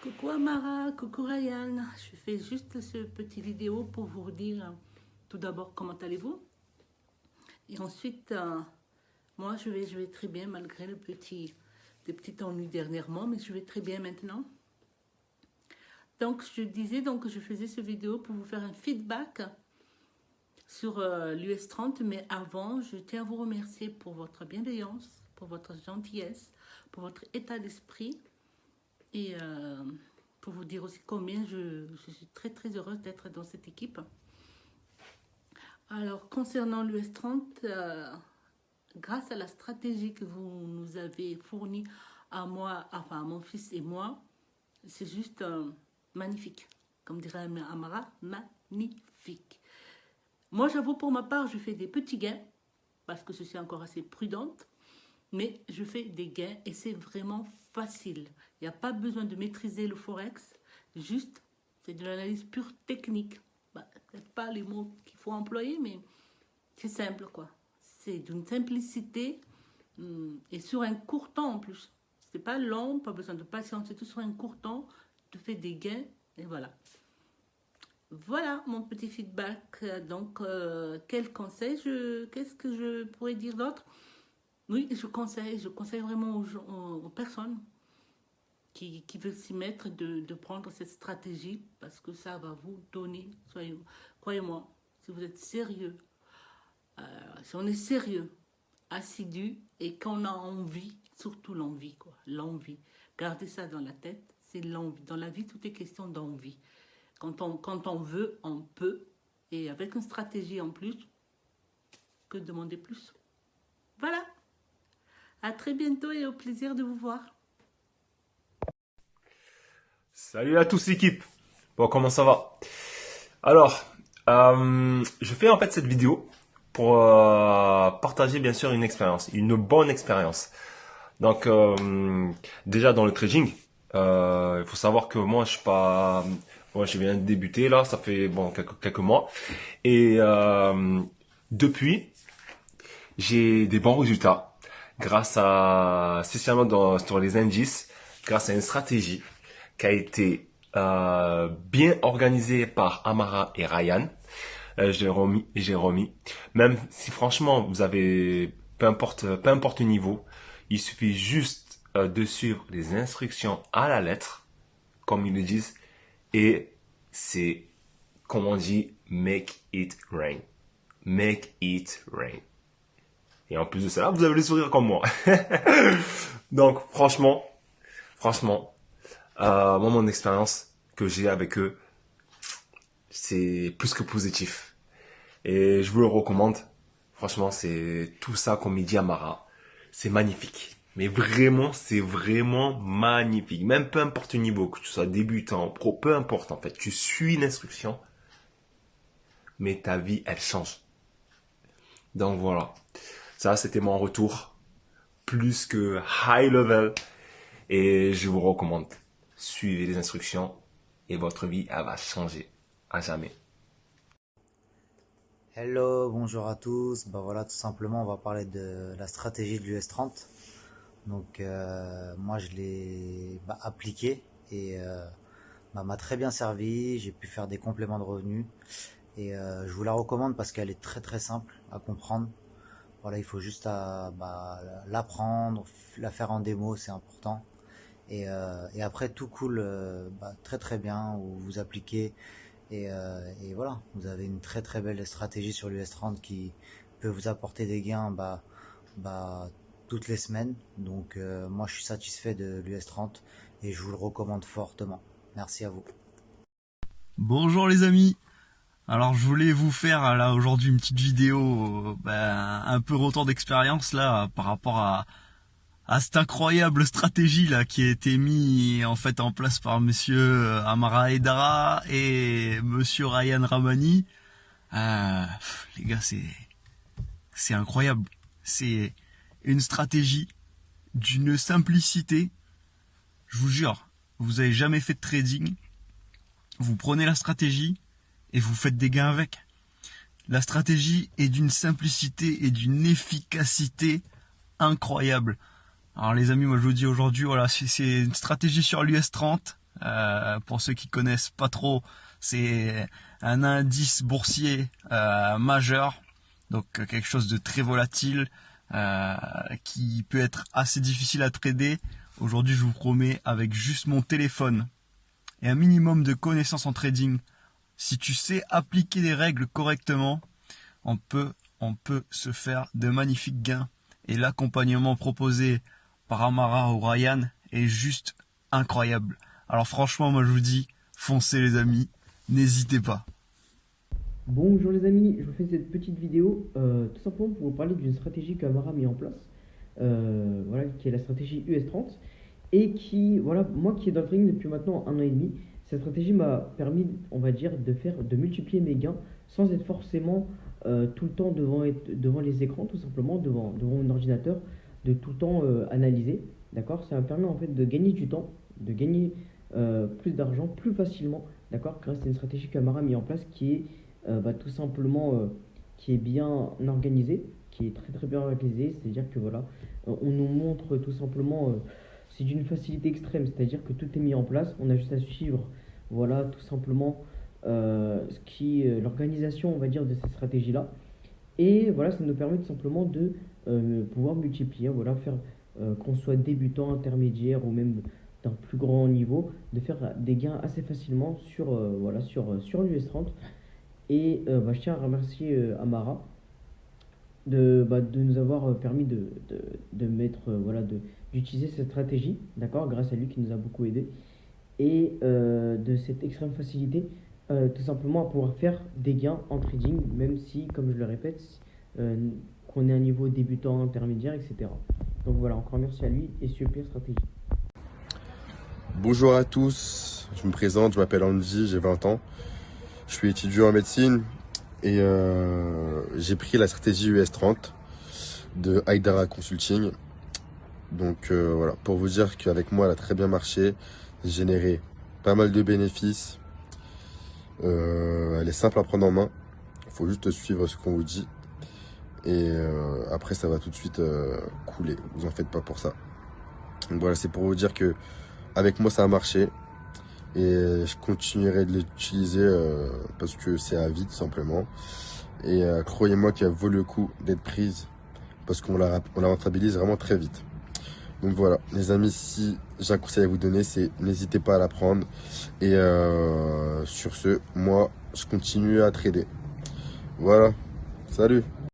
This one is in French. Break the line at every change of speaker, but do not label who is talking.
Coucou Amara, coucou Ryan. Je fais juste ce petit vidéo pour vous dire tout d'abord comment allez-vous. Et ensuite, moi je vais très bien malgré des petits ennuis dernièrement, mais je vais très bien maintenant. Donc je disais que je faisais ce vidéo pour vous faire un feedback sur l'US 30, mais avant je tiens à vous remercier pour votre bienveillance, pour votre gentillesse, pour votre état d'esprit et pour vous dire aussi combien je suis très très heureuse d'être dans cette équipe. Alors concernant l'US 30, grâce à la stratégie que vous nous avez fournie à moi, enfin à mon fils et moi, c'est juste magnifique. Comme dirait Amara, magnifique. Moi j'avoue pour ma part, je fais des petits gains parce que je suis encore assez prudente. Mais je fais des gains et c'est vraiment facile. Il n'y a pas besoin de maîtriser le Forex. Juste, c'est de l'analyse pure technique. Peut-être pas les mots qu'il faut employer, mais c'est simple, quoi. C'est d'une simplicité et sur un court temps en plus. C'est pas long, pas besoin de patience. C'est tout sur un court temps. Tu fais des gains et voilà. Voilà mon petit feedback. Donc, quel conseil qu'est-ce que je pourrais dire d'autre? Oui, je conseille vraiment aux personnes qui veulent s'y mettre de prendre cette stratégie parce que ça va vous donner, croyez-moi, si vous êtes sérieux, si on est sérieux, assidu et qu'on a envie, surtout l'envie, quoi, l'envie. Gardez ça dans la tête, c'est l'envie. Dans la vie, tout est question d'envie. Quand on veut, on peut. Et avec une stratégie en plus, que demander plus? Voilà. À très bientôt et au plaisir de vous voir.
Salut à tous l'équipe. Bon, comment ça va? Alors, je fais en fait cette vidéo pour partager bien sûr une expérience, une bonne expérience. Donc, déjà dans le trading, il faut savoir que moi je suis pas, moi je viens de débuter là, ça fait bon quelques mois et depuis j'ai des bons résultats grâce à spécialement sur les indices, grâce à une stratégie qui a été bien organisé par Amara et Ryan. J'ai remis. Même si franchement vous avez peu importe le niveau, il suffit juste de suivre les instructions à la lettre, comme ils le disent, et c'est comme on dit, make it rain. Make it rain. Et en plus de ça, vous avez le sourire comme moi. Donc franchement, moi, mon expérience que j'ai avec eux, c'est plus que positif. Et je vous le recommande. Franchement, c'est tout ça comme il dit Amara. C'est magnifique. Mais vraiment, c'est vraiment magnifique. Même peu importe le niveau, que tu sois débutant, pro, peu importe en fait. Tu suis l'instruction, mais ta vie, elle change. Donc voilà. Ça, c'était mon retour. Plus que high level. Et je vous recommande. Suivez les instructions et votre vie, elle va changer à jamais.
Hello, bonjour à tous. Bah voilà, tout simplement, on va parler de la stratégie de l'US 30. Donc, moi, je l'ai appliquée et m'a très bien servi. J'ai pu faire des compléments de revenus et je vous la recommande parce qu'elle est très très simple à comprendre. Voilà, il faut juste l'apprendre, la faire en démo, c'est important. Et après, tout coule très très bien où vous appliquez. Et voilà, vous avez une très très belle stratégie sur l'US 30 qui peut vous apporter des gains toutes les semaines. Donc moi je suis satisfait de l'US 30 et je vous le recommande fortement. Merci à vous.
Bonjour les amis. Alors je voulais vous faire là aujourd'hui une petite vidéo un peu retour d'expérience là par rapport à cette incroyable stratégie là qui a été mise en fait en place par monsieur Amara Aidara et monsieur Ryan Ramani. Les gars, c'est incroyable. C'est une stratégie d'une simplicité. Je vous jure, vous avez jamais fait de trading. Vous prenez la stratégie et vous faites des gains avec. La stratégie est d'une simplicité et d'une efficacité incroyable. Alors les amis, moi je vous dis aujourd'hui, voilà, c'est une stratégie sur l'US 30. Pour ceux qui connaissent pas trop, c'est un indice boursier majeur, donc quelque chose de très volatile, qui peut être assez difficile à trader. Aujourd'hui, je vous promets, avec juste mon téléphone et un minimum de connaissances en trading, si tu sais appliquer les règles correctement, on peut se faire de magnifiques gains. Et l'accompagnement proposé par Amara ou Ryan est juste incroyable. Alors franchement, moi je vous dis, foncez les amis, n'hésitez pas.
Bonjour les amis, je vous fais cette petite vidéo tout simplement pour vous parler d'une stratégie qu'Amara a mis en place, voilà, qui est la stratégie US30 et qui, voilà, moi qui est dans le trading depuis maintenant 1 an et demi, cette stratégie m'a permis, on va dire, de multiplier mes gains sans être forcément tout le temps devant les écrans, tout simplement, devant mon ordinateur, de tout le temps analyser, d'accord? Ça m'a permis en fait de gagner du temps, de gagner plus d'argent plus facilement, d'accord? Grâce à une stratégie qu'Amara a mis en place qui est tout simplement qui est bien organisée, qui est très très bien organisée, c'est-à-dire que voilà, on nous montre tout simplement, c'est d'une facilité extrême, c'est-à-dire que tout est mis en place, on a juste à suivre, voilà, tout simplement l'organisation, on va dire, de cette stratégie-là, et voilà, ça nous permet tout simplement de pouvoir multiplier, voilà, faire qu'on soit débutant, intermédiaire ou même d'un plus grand niveau, de faire des gains assez facilement sur l'US30. Et je tiens à remercier Amara de nous avoir permis de mettre, d'utiliser cette stratégie, d'accord, grâce à lui qui nous a beaucoup aidé, et de cette extrême facilité, tout simplement à pouvoir faire des gains en trading, même si, comme je le répète, qu'on est à un niveau débutant, intermédiaire, etc. Donc voilà, encore merci à lui et super stratégie.
Bonjour à tous, je me présente, je m'appelle Andy, j'ai 20 ans. Je suis étudiant en médecine et j'ai pris la stratégie US30 de Aydara Consulting. Donc voilà, pour vous dire qu'avec moi, elle a très bien marché. J'ai généré pas mal de bénéfices. Elle est simple à prendre en main. Il faut juste suivre ce qu'on vous dit. Et après, ça va tout de suite couler. Vous en faites pas pour ça. Donc voilà, c'est pour vous dire que avec moi, ça a marché. Et je continuerai de l'utiliser parce que c'est à vie tout simplement. Et croyez-moi qu'elle vaut le coup d'être prise parce qu'on la rentabilise vraiment très vite. Donc voilà, les amis, si j'ai un conseil à vous donner, c'est n'hésitez pas à la prendre. Et sur ce, moi, je continue à trader. Voilà, salut!